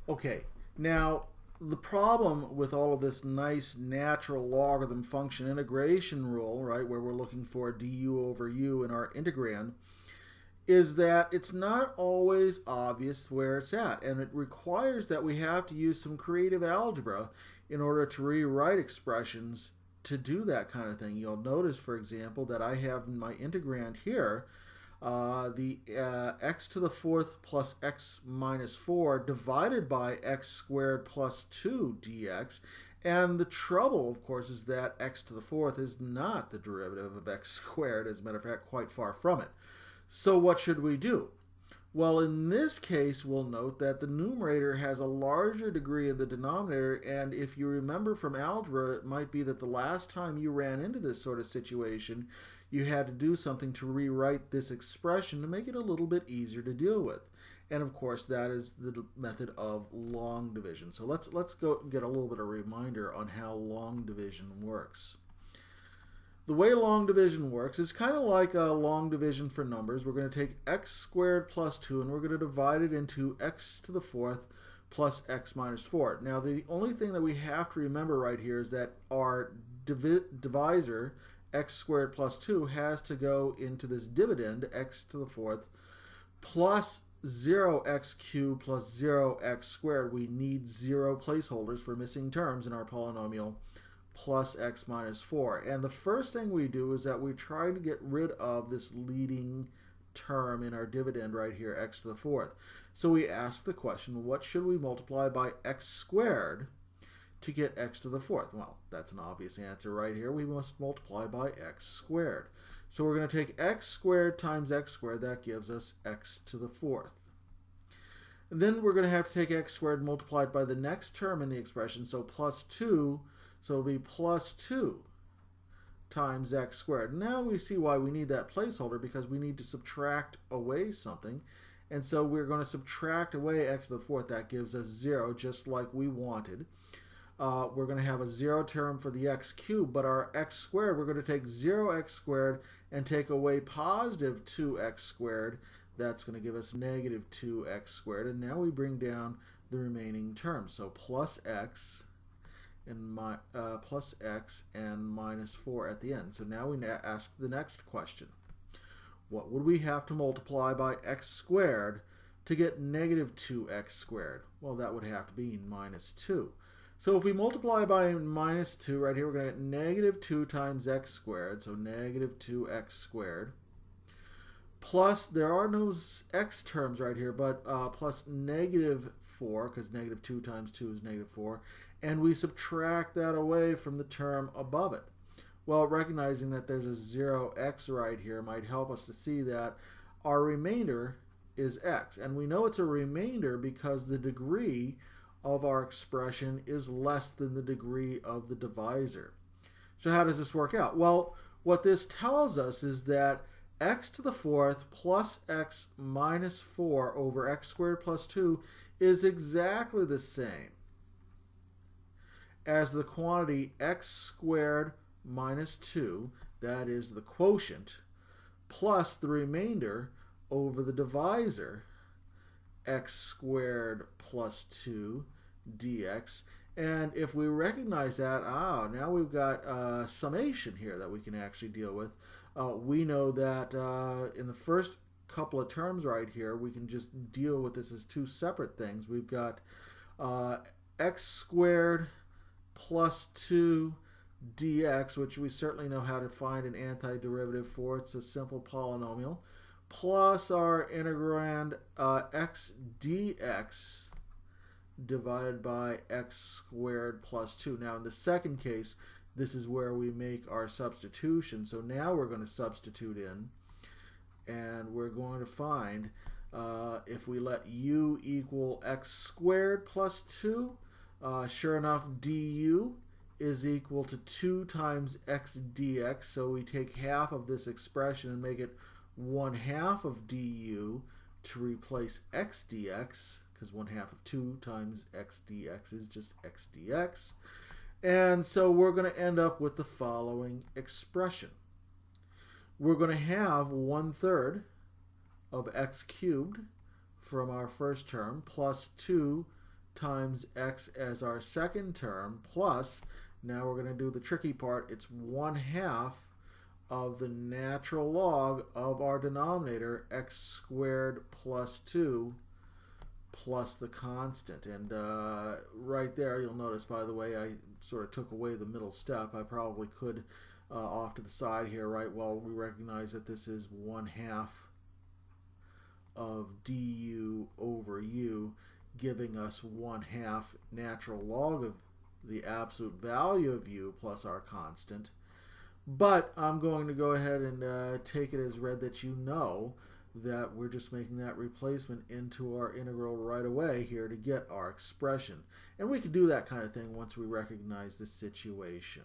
Okay, now the problem with all of this nice natural logarithm function integration rule, right, where we're looking for du over u in our integrand, is that it's not always obvious where it's at, and it requires that we have to use some creative algebra in order to rewrite expressions to do that kind of thing. You'll notice, for example, that I have in my integrand here the x to the fourth plus x minus 4 divided by x squared plus 2 dx. And the trouble, of course, is that x to the fourth is not the derivative of x squared. As a matter of fact, quite far from it. So what should we do? Well, in this case, we'll note that the numerator has a larger degree in the denominator, and if you remember from algebra, it might be that the last time you ran into this sort of situation, you had to do something to rewrite this expression to make it a little bit easier to deal with. And of course, that is the method of long division. So let's go get a little bit of a reminder on how long division works. The way long division works is kind of like a long division for numbers. We're going to take x squared plus 2 and we're going to divide it into x to the fourth plus x minus 4. Now the only thing that we have to remember right here is that our divisor, x squared plus 2, has to go into this dividend, x to the fourth, plus 0x cubed plus 0x squared. We need 0 placeholders for missing terms in our polynomial, plus x minus 4. And the first thing we do is that we try to get rid of this leading term in our dividend right here, x to the fourth. So we ask the question, what should we multiply by x squared to get x to the fourth? Well, that's an obvious answer right here. We must multiply by x squared. So we're going to take x squared times x squared. That gives us x to the fourth. And then we're going to have to take x squared multiplied by the next term in the expression, so plus 2. So it'll be plus 2 times x squared. Now we see why we need that placeholder, because we need to subtract away something. And so we're going to subtract away x to the fourth. That gives us 0, just like we wanted. We're going to have a 0 term for the x cubed, but our x squared, we're going to take 0x squared and take away positive 2x squared. That's going to give us negative 2x squared. And now we bring down the remaining terms. So plus x and plus x and minus 4 at the end. So now we ask the next question. What would we have to multiply by x squared to get negative 2x squared? Well, that would have to be minus 2. So if we multiply by minus 2, right here we're going to get negative 2 times x squared, so negative 2x squared. Plus, there are no x terms right here, but plus negative 4, because negative 2 times 2 is negative 4. And we subtract that away from the term above it. Well, recognizing that there's a 0x right here might help us to see that our remainder is x. And we know it's a remainder because the degree of our expression is less than the degree of the divisor. So how does this work out? Well, what this tells us is that x to the fourth plus x minus 4 over x squared plus 2 is exactly the same as the quantity x squared minus 2, that is the quotient, plus the remainder over the divisor, x squared plus 2 dx. And if we recognize that, now we've got a summation here that we can actually deal with. We know that in the first couple of terms right here, we can just deal with this as two separate things. We've got x squared plus 2 dx, which we certainly know how to find an antiderivative for. It's a simple polynomial, plus our integrand x dx divided by x squared plus 2. Now in the second case, this is where we make our substitution. So now we're going to substitute in, and we're going to find if we let u equal x squared plus 2, sure enough, du is equal to 2 times x dx. So we take half of this expression and make it 1/2 of du to replace x dx, because 1/2 of 2 times x dx is just x dx. And so we're going to end up with the following expression. We're going to have 1/3 of x cubed from our first term plus 2 times x as our second term plus, now we're going to do the tricky part, it's 1/2 of the natural log of our denominator, x squared plus 2 plus the constant. And right there, you'll notice, by the way, I sort of took away the middle step. I probably could off to the side here, right? Well, we recognize that this is 1/2 of du over u, giving us 1/2 natural log of the absolute value of u plus our constant. But I'm going to go ahead and take it as read that you know that we're just making that replacement into our integral right away here to get our expression. And we can do that kind of thing once we recognize the situation.